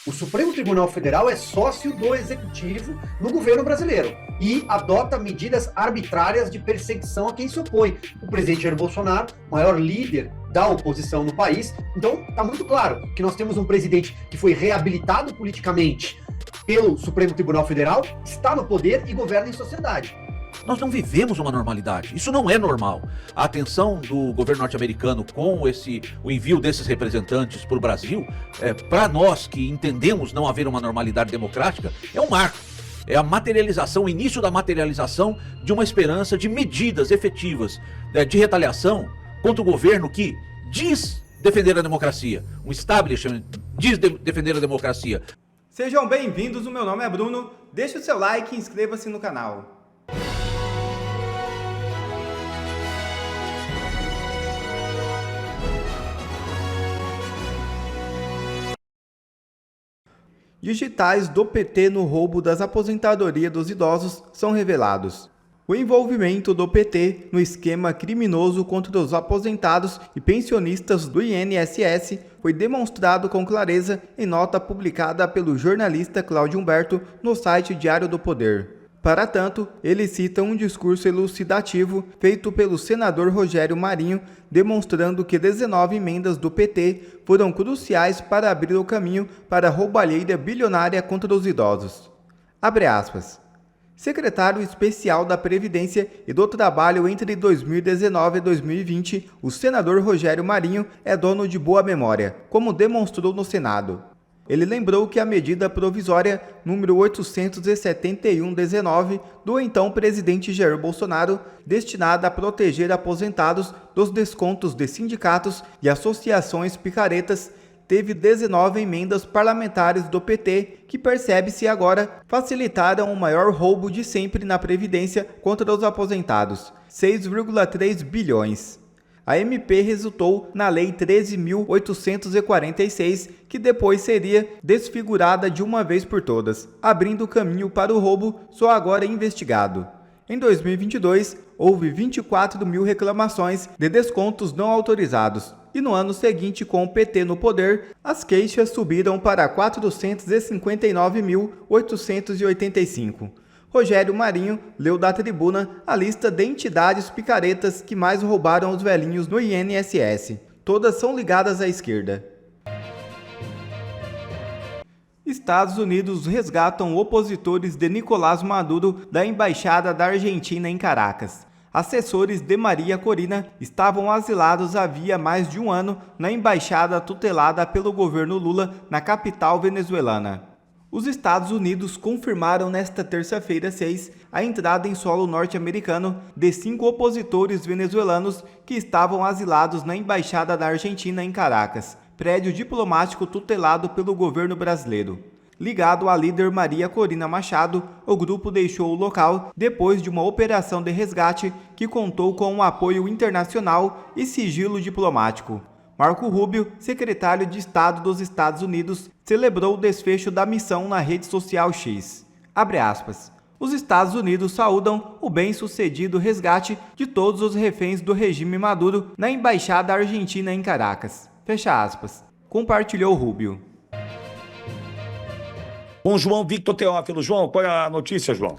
O Supremo Tribunal Federal é sócio do Executivo no governo brasileiro e adota medidas arbitrárias de perseguição a quem se opõe. O presidente Jair Bolsonaro, maior líder da oposição no país. Então, está muito claro que nós temos um presidente que foi reabilitado politicamente pelo Supremo Tribunal Federal, está no poder e governa em sociedade. Nós não vivemos uma normalidade, isso não é normal. A atenção do governo norte-americano com o envio desses representantes para o Brasil, para nós que entendemos não haver uma normalidade democrática, é um marco. É a materialização, o início da materialização de uma esperança de medidas efetivas de retaliação contra o governo que diz defender a democracia. Um establishment diz defender a democracia. Sejam bem-vindos, o meu nome é Bruno, deixe o seu like e inscreva-se no canal. Digitais do PT no roubo das aposentadorias dos idosos são revelados. O envolvimento do PT no esquema criminoso contra os aposentados e pensionistas do INSS foi demonstrado com clareza em nota publicada pelo jornalista Cláudio Humberto no site Diário do Poder. Para tanto, ele cita um discurso elucidativo feito pelo senador Rogério Marinho, demonstrando que 19 emendas do PT foram cruciais para abrir o caminho para a roubalheira bilionária contra os idosos. Abre aspas. Secretário especial da Previdência e do Trabalho entre 2019 e 2020, o senador Rogério Marinho é dono de boa memória, como demonstrou no Senado. Ele lembrou que a medida provisória número 871/19 do então presidente Jair Bolsonaro, destinada a proteger aposentados dos descontos de sindicatos e associações picaretas, teve 19 emendas parlamentares do PT que, percebe-se agora, facilitaram o maior roubo de sempre na Previdência contra os aposentados, 6,3 bilhões. A MP resultou na Lei 13.846, que depois seria desfigurada de uma vez por todas, abrindo caminho para o roubo só agora investigado. Em 2022, houve 24 mil reclamações de descontos não autorizados, e no ano seguinte, com o PT no poder, as queixas subiram para 459.885. Rogério Marinho leu da tribuna a lista de entidades picaretas que mais roubaram os velhinhos no INSS. Todas são ligadas à esquerda. Estados Unidos resgatam opositores de Nicolás Maduro da Embaixada da Argentina em Caracas. Assessores de Maria Corina estavam asilados havia mais de um ano na embaixada tutelada pelo governo Lula na capital venezuelana. Os Estados Unidos confirmaram nesta terça-feira 6 a entrada em solo norte-americano de 5 opositores venezuelanos que estavam asilados na Embaixada da Argentina em Caracas, prédio diplomático tutelado pelo governo brasileiro. Ligado à líder Maria Corina Machado, o grupo deixou o local depois de uma operação de resgate que contou com o apoio internacional e sigilo diplomático. Marco Rubio, secretário de Estado dos Estados Unidos, celebrou o desfecho da missão na rede social X. Abre aspas. Os Estados Unidos saúdam o bem-sucedido resgate de todos os reféns do regime Maduro na Embaixada Argentina em Caracas. Fecha aspas. Compartilhou Rubio. Com João Victor Teófilo. João, qual é a notícia, João?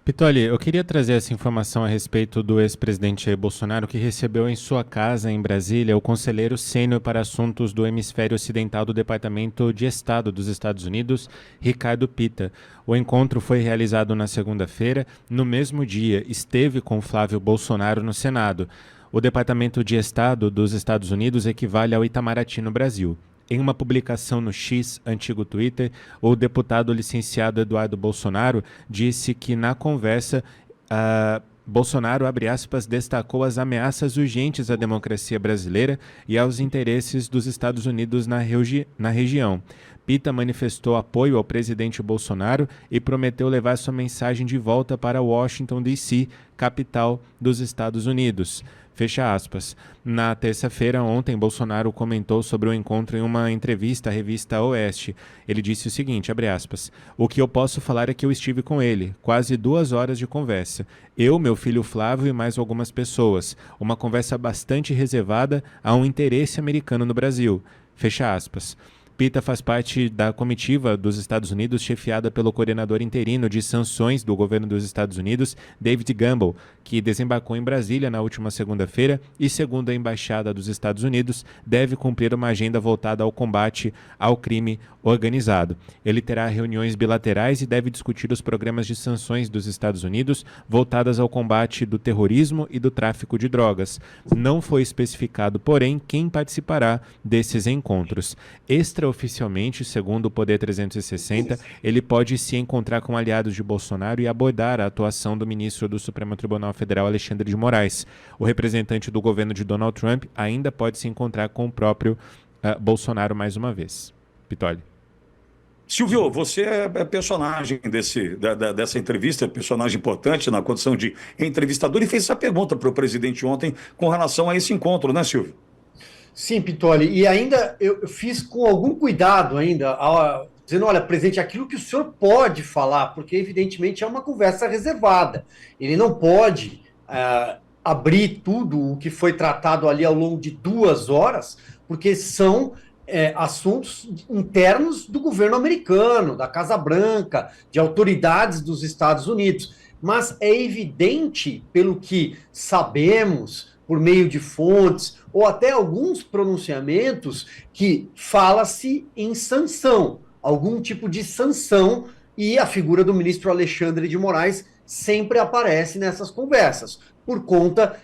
Pitoli, eu queria trazer essa informação a respeito do ex-presidente Jair Bolsonaro, que recebeu em sua casa em Brasília o conselheiro sênior para assuntos do hemisfério ocidental do Departamento de Estado dos Estados Unidos, Ricardo Pita. O encontro foi realizado na segunda-feira. No mesmo dia, esteve com Flávio Bolsonaro no Senado. O Departamento de Estado dos Estados Unidos equivale ao Itamaraty no Brasil. Em uma publicação no X, antigo Twitter, o deputado licenciado Eduardo Bolsonaro disse que na conversa Bolsonaro, abre aspas, destacou as ameaças urgentes à democracia brasileira e aos interesses dos Estados Unidos na região. Pita manifestou apoio ao presidente Bolsonaro e prometeu levar sua mensagem de volta para Washington, D.C., capital dos Estados Unidos. Fecha aspas. Na terça-feira, ontem, Bolsonaro comentou sobre o encontro em uma entrevista à revista Oeste. Ele disse o seguinte, abre aspas, o que eu posso falar é que eu estive com ele, quase 2 horas de conversa. Eu, meu filho Flávio e mais algumas pessoas. Uma conversa bastante reservada a um interesse americano no Brasil. Fecha aspas. Pita faz parte da comitiva dos Estados Unidos, chefiada pelo coordenador interino de sanções do governo dos Estados Unidos, David Gamble, que desembarcou em Brasília na última segunda-feira e, segundo a Embaixada dos Estados Unidos, deve cumprir uma agenda voltada ao combate ao crime organizado. Ele terá reuniões bilaterais e deve discutir os programas de sanções dos Estados Unidos voltadas ao combate do terrorismo e do tráfico de drogas. Não foi especificado, porém, quem participará desses encontros. Extraoficialmente, segundo o Poder 360, ele pode se encontrar com aliados de Bolsonaro e abordar a atuação do ministro do Supremo Tribunal Federal, Alexandre de Moraes. O representante do governo de Donald Trump ainda pode se encontrar com o próprio Bolsonaro mais uma vez. Pitoli. Silvio, você é personagem dessa entrevista, personagem importante na condição de entrevistador, e fez essa pergunta para o presidente ontem com relação a esse encontro, né, Silvio? Sim, Pitoli, e ainda eu fiz com algum cuidado ainda, dizendo, olha, presidente, aquilo que o senhor pode falar, porque evidentemente é uma conversa reservada. Ele não pode abrir tudo o que foi tratado ali ao longo de 2 horas, porque são assuntos internos do governo americano, da Casa Branca, de autoridades dos Estados Unidos. Mas é evidente, pelo que sabemos, por meio de fontes, ou até alguns pronunciamentos, que fala-se em sanção, algum tipo de sanção, e a figura do ministro Alexandre de Moraes sempre aparece nessas conversas, por conta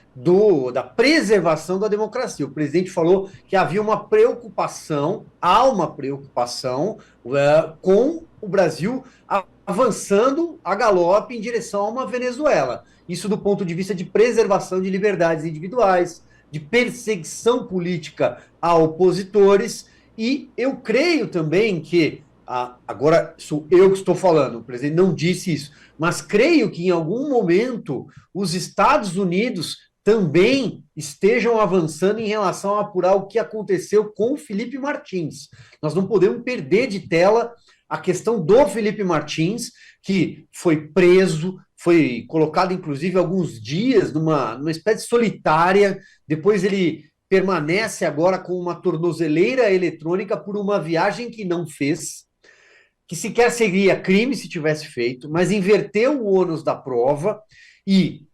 da preservação da democracia. O presidente falou que havia uma preocupação, há uma preocupação com o Brasil avançando a galope em direção a uma Venezuela. Isso do ponto de vista de preservação de liberdades individuais, de perseguição política a opositores, e eu creio também que, agora sou eu que estou falando, o presidente não disse isso, mas creio que em algum momento os Estados Unidos também estejam avançando em relação a apurar o que aconteceu com o Felipe Martins. Nós não podemos perder de tela a questão do Felipe Martins, que foi preso, foi colocado inclusive alguns dias numa espécie solitária, depois ele permanece agora com uma tornozeleira eletrônica por uma viagem que não fez, que sequer seria crime se tivesse feito, mas inverteu o ônus da prova. E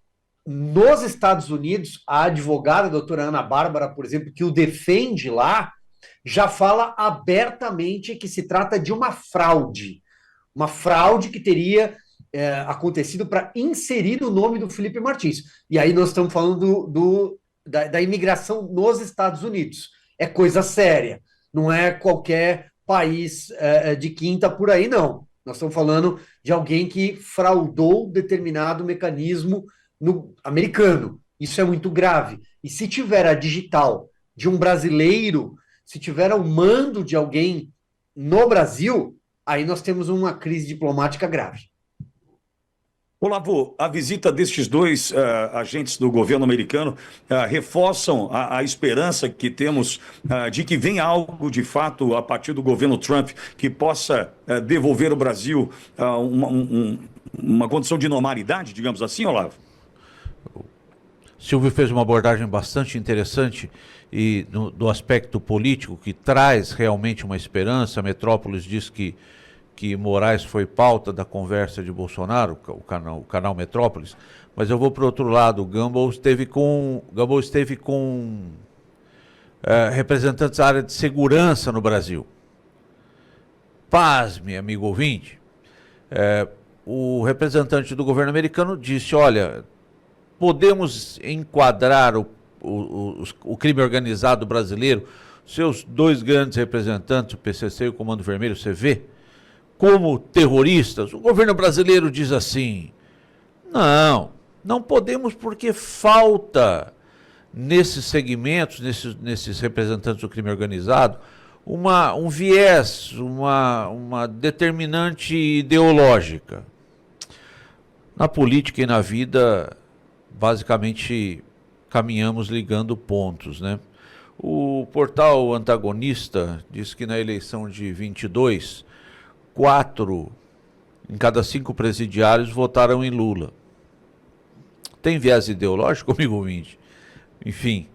nos Estados Unidos, a advogada, a doutora Ana Bárbara, por exemplo, que o defende lá, já fala abertamente que se trata de uma fraude que teria acontecido para inserir o nome do Felipe Martins. E aí nós estamos falando da imigração nos Estados Unidos. É coisa séria, não é qualquer país de quinta por aí, não. Nós estamos falando de alguém que fraudou determinado mecanismo americano. Isso é muito grave. E se tiver a digital de um brasileiro, se tiver o mando de alguém no Brasil, aí nós temos uma crise diplomática grave. Olavo, a visita destes dois agentes do governo americano reforçam a esperança que temos de que venha algo de fato a partir do governo Trump que possa devolver ao Brasil uma condição de normalidade, digamos assim, Olavo? Silvio fez uma abordagem bastante interessante e do aspecto político, que traz realmente uma esperança. A Metrópolis diz que Moraes foi pauta da conversa de Bolsonaro, o canal Metrópolis, mas eu vou para o outro lado. Gamble esteve com representantes da área de segurança no Brasil. Pasme, amigo ouvinte, o representante do governo americano disse, olha, podemos enquadrar o crime organizado brasileiro, seus dois grandes representantes, o PCC e o Comando Vermelho, o CV, como terroristas. O governo brasileiro diz assim, não podemos, porque falta nesses segmentos, nesses representantes do crime organizado, um viés, uma determinante ideológica. Na política e na vida, basicamente, caminhamos ligando pontos, né? O portal Antagonista diz que na eleição de 22, 4 em cada 5 presidiários votaram em Lula. Tem viés ideológico, amigo ouvinte? Enfim,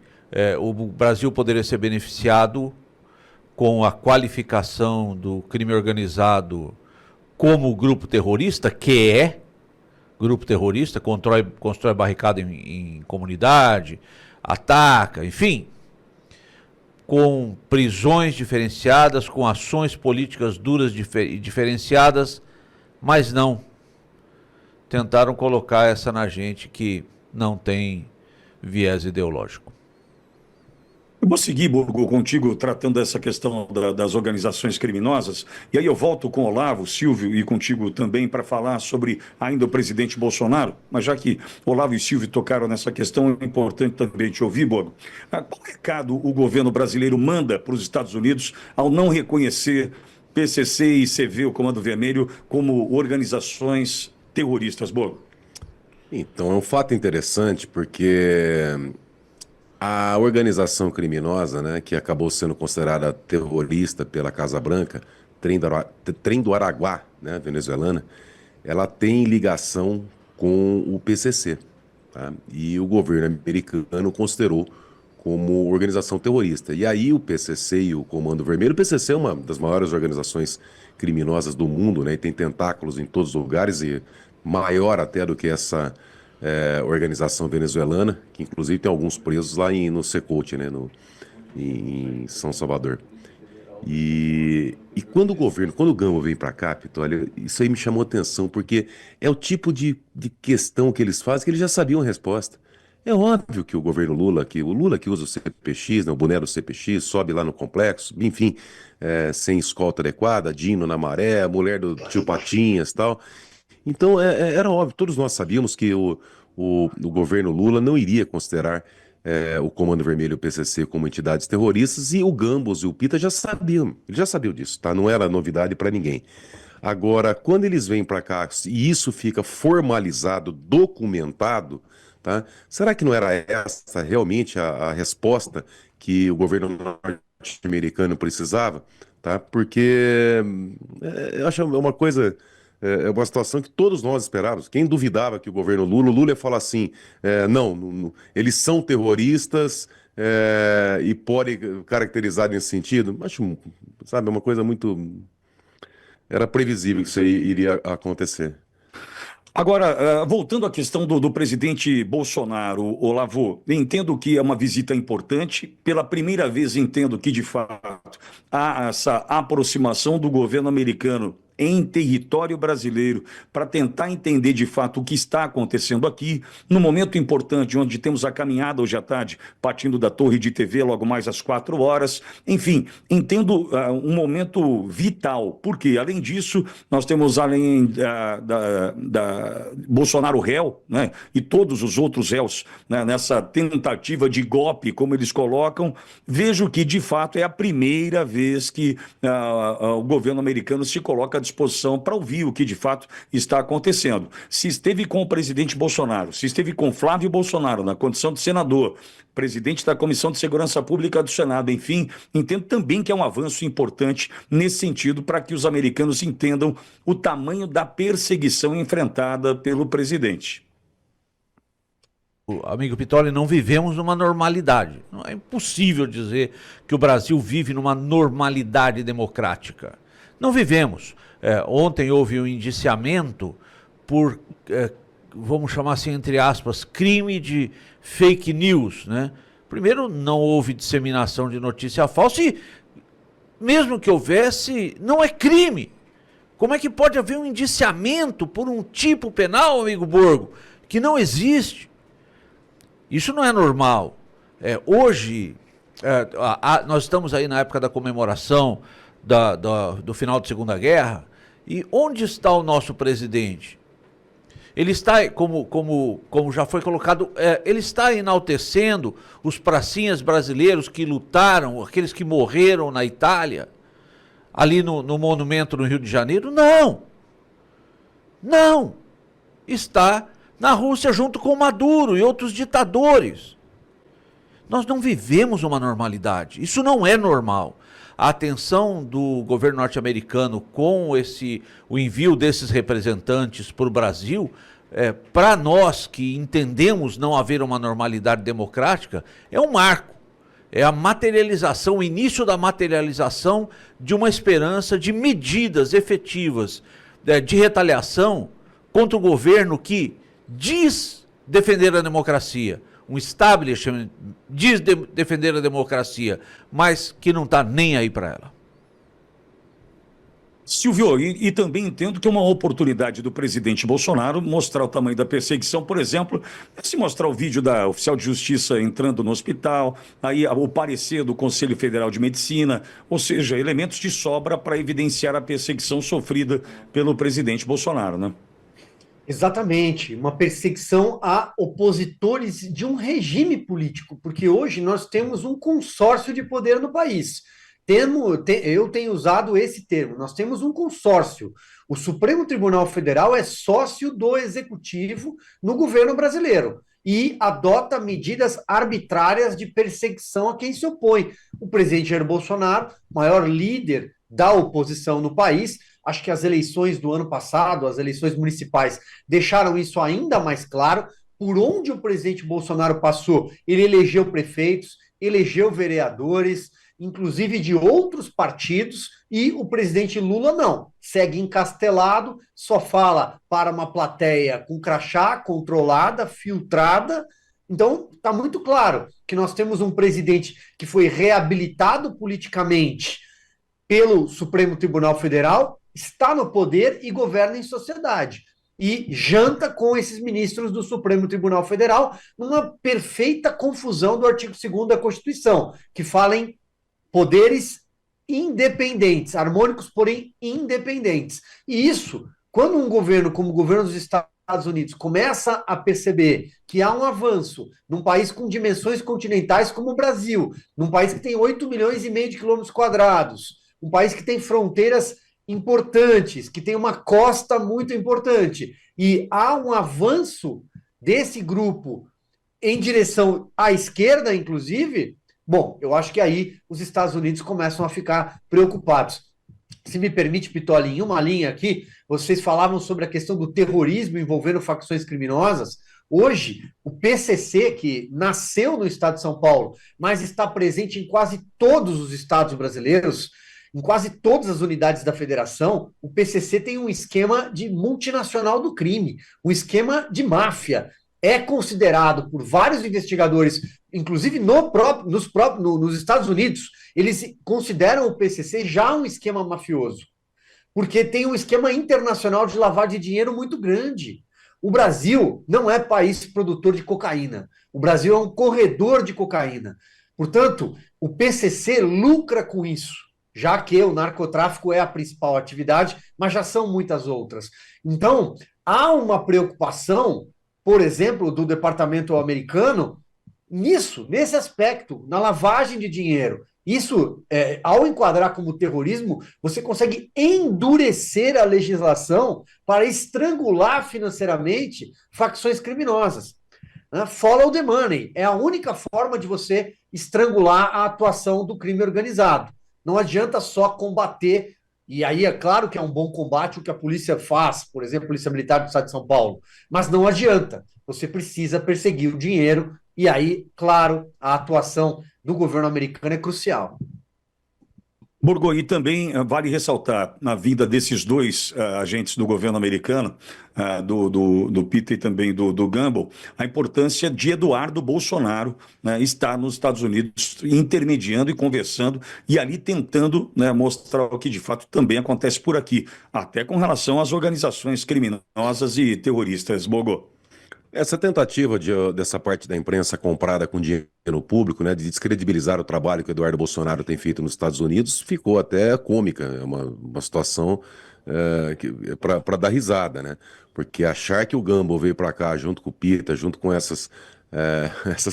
o Brasil poderia ser beneficiado com a qualificação do crime organizado como grupo terrorista, que é grupo terrorista, constrói barricada em comunidade, ataca, enfim, com prisões diferenciadas, com ações políticas duras e diferenciadas, mas não. Tentaram colocar essa na gente que não tem viés ideológico. Eu vou seguir, Burgo, contigo, tratando dessa questão das organizações criminosas, e aí eu volto com o Olavo, Silvio e contigo também para falar sobre ainda o presidente Bolsonaro, mas já que Olavo e Silvio tocaram nessa questão, é importante também te ouvir, Burgo. Qual recado o governo brasileiro manda para os Estados Unidos ao não reconhecer PCC e CV, o Comando Vermelho, como organizações terroristas, Burgo? Então, é um fato interessante porque a organização criminosa, né, que acabou sendo considerada terrorista pela Casa Branca, Trem do Araguá, né, venezuelana, ela tem ligação com o PCC, tá? E o governo americano considerou como organização terrorista. E aí o PCC e o Comando Vermelho, o PCC é uma das maiores organizações criminosas do mundo, né, e tem tentáculos em todos os lugares e maior até do que essa organização venezuelana, que inclusive tem alguns presos lá no Cecote, né, em São Salvador. E quando o Gama vem para cá, Pito, olha, isso aí me chamou a atenção, porque é o tipo de questão que eles fazem que eles já sabiam a resposta. É óbvio que o governo Lula que usa o CPX, né, o boné do CPX, sobe lá no complexo, enfim, sem escolta adequada, Dino na maré, a mulher do tio Patinhas e tal. Então, era óbvio, todos nós sabíamos que o governo Lula não iria considerar o Comando Vermelho e o PCC como entidades terroristas, e o Gambos e o Pita já sabiam, eles já sabiam disso, tá? Não era novidade para ninguém. Agora, quando eles vêm para cá e isso fica formalizado, documentado, tá? Será que não era essa realmente a resposta que o governo norte-americano precisava? Tá? Porque eu acho uma coisa... É uma situação que todos nós esperávamos. Quem duvidava que o Lula ia falar assim, não, eles são terroristas e pode caracterizar nesse sentido. Acho, sabe, uma coisa muito... Era previsível que isso aí iria acontecer. Agora, voltando à questão do presidente Bolsonaro, Olavo, entendo que é uma visita importante. Pela primeira vez entendo que, de fato, há essa aproximação do governo americano em território brasileiro para tentar entender de fato o que está acontecendo aqui, num momento importante onde temos a caminhada hoje à tarde, partindo da Torre de TV logo mais às 4 horas. Enfim, entendo um momento vital, porque além disso nós temos além da Bolsonaro réu, né, e todos os outros réus, né, nessa tentativa de golpe, como eles colocam, vejo que de fato é a primeira vez que o governo americano se coloca à disposição para ouvir o que de fato está acontecendo. Se esteve com o presidente Bolsonaro, se esteve com Flávio Bolsonaro na condição de senador, presidente da Comissão de Segurança Pública do Senado, enfim, entendo também que é um avanço importante nesse sentido para que os americanos entendam o tamanho da perseguição enfrentada pelo presidente. Amigo Pitoli, não vivemos numa normalidade. Não é impossível dizer que o Brasil vive numa normalidade democrática. Não vivemos. Ontem houve um indiciamento por, vamos chamar assim, entre aspas, crime de fake news, né? Primeiro, não houve disseminação de notícia falsa e, mesmo que houvesse, não é crime. Como é que pode haver um indiciamento por um tipo penal, amigo Borgo, que não existe? Isso não é normal. Hoje, nós estamos aí na época da comemoração do final da Segunda Guerra, e onde está o nosso presidente? Ele está, como já foi colocado, ele está enaltecendo os pracinhas brasileiros que lutaram, aqueles que morreram na Itália, ali no monumento no Rio de Janeiro? Não! Não! Está na Rússia junto com Maduro e outros ditadores. Nós não vivemos uma normalidade, isso não é normal. A atenção do governo norte-americano com o envio desses representantes para o Brasil, para nós que entendemos não haver uma normalidade democrática, é um marco. é a materialização, o início da materialização de uma esperança de medidas efetivas de retaliação contra o governo que diz defender a democracia, um establishment diz defender a democracia, mas que não está nem aí para ela. Silvio, e também entendo que é uma oportunidade do presidente Bolsonaro mostrar o tamanho da perseguição, por exemplo, se mostrar o vídeo da oficial de justiça entrando no hospital, aí o parecer do Conselho Federal de Medicina, ou seja, elementos de sobra para evidenciar a perseguição sofrida pelo presidente Bolsonaro, né? Exatamente, uma perseguição a opositores de um regime político, porque hoje nós temos um consórcio de poder no país. Eu tenho usado esse termo, nós temos um consórcio. O Supremo Tribunal Federal é sócio do Executivo no governo brasileiro e adota medidas arbitrárias de perseguição a quem se opõe. O presidente Jair Bolsonaro, maior líder da oposição no país, acho que as eleições do ano passado, as eleições municipais, deixaram isso ainda mais claro. Por onde o presidente Bolsonaro passou, ele elegeu prefeitos, elegeu vereadores, inclusive de outros partidos, e o presidente Lula não, segue encastelado, só fala para uma plateia com crachá, controlada, filtrada. Então, está muito claro que nós temos um presidente que foi reabilitado politicamente pelo Supremo Tribunal Federal, está no poder e governa em sociedade. E janta com esses ministros do Supremo Tribunal Federal numa perfeita confusão do artigo 2º da Constituição, que fala em poderes independentes, harmônicos, porém independentes. E isso, quando um governo como o governo dos Estados Unidos começa a perceber que há um avanço num país com dimensões continentais como o Brasil, num país que tem 8,5 milhões de quilômetros quadrados, um país que tem fronteiras importantes, que tem uma costa muito importante, e há um avanço desse grupo em direção à esquerda, inclusive, bom, eu acho que aí os Estados Unidos começam a ficar preocupados. Se me permite, Pitoli, em uma linha aqui, vocês falavam sobre a questão do terrorismo envolvendo facções criminosas. Hoje, o PCC, que nasceu no estado de São Paulo, mas está presente em quase todos os estados brasileiros, em quase todas as unidades da federação, o PCC tem um esquema de multinacional do crime, um esquema de máfia. É considerado por vários investigadores, inclusive nos Estados Unidos, eles consideram o PCC já um esquema mafioso, porque tem um esquema internacional de lavagem de dinheiro muito grande. O Brasil não é país produtor de cocaína. O Brasil é um corredor de cocaína. Portanto, o PCC lucra com isso, já que o narcotráfico é a principal atividade, mas já são muitas outras. Então, há uma preocupação, por exemplo, do departamento americano, nesse aspecto, na lavagem de dinheiro. Isso, ao enquadrar como terrorismo, você consegue endurecer a legislação para estrangular financeiramente facções criminosas. Follow the money é a única forma de você estrangular a atuação do crime organizado. Não adianta só combater, e aí é claro que é um bom combate o que a polícia faz, por exemplo, a Polícia Militar do Estado de São Paulo, mas não adianta, você precisa perseguir o dinheiro, e aí, claro, a atuação do governo americano é crucial. Borgo, e também vale ressaltar na vida desses dois agentes do governo americano, do Peter e também do Gamble, a importância de Eduardo Bolsonaro, né, estar nos Estados Unidos intermediando e conversando e ali tentando, né, mostrar o que de fato também acontece por aqui, até com relação às organizações criminosas e terroristas. Borgo. Essa tentativa dessa parte da imprensa comprada com dinheiro público, né, de descredibilizar o trabalho que o Eduardo Bolsonaro tem feito nos Estados Unidos, ficou até cômica, é uma situação para dar risada, né? Porque achar que o Gamble veio para cá junto com o Pita, junto com essas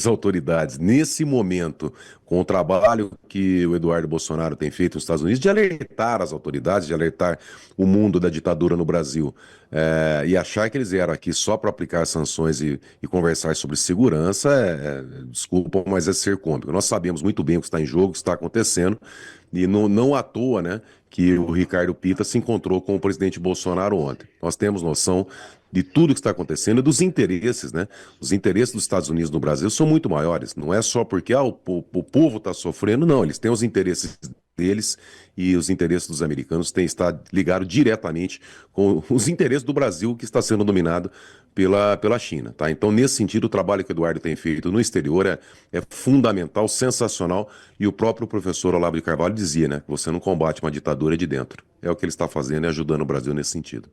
autoridades, nesse momento, com o trabalho que o Eduardo Bolsonaro tem feito nos Estados Unidos, de alertar as autoridades, de alertar o mundo da ditadura no Brasil, e achar que eles vieram aqui só para aplicar sanções e conversar sobre segurança, desculpa, mas é ser cômico. Nós sabemos muito bem o que está em jogo, o que está acontecendo, e não à toa, né, que o Ricardo Pita se encontrou com o presidente Bolsonaro ontem. Nós temos noção de tudo que está acontecendo e dos interesses, né? Os interesses dos Estados Unidos no Brasil são muito maiores. Não é só porque o povo povo está sofrendo, não, eles têm os interesses deles e os interesses dos americanos têm estado ligados diretamente com os interesses do Brasil, que está sendo dominado pela China, tá? Então, nesse sentido, o trabalho que o Eduardo tem feito no exterior é fundamental, sensacional, e o próprio professor Olavo de Carvalho dizia, né, que você não combate uma ditadura de dentro. É o que ele está fazendo e ajudando o Brasil nesse sentido.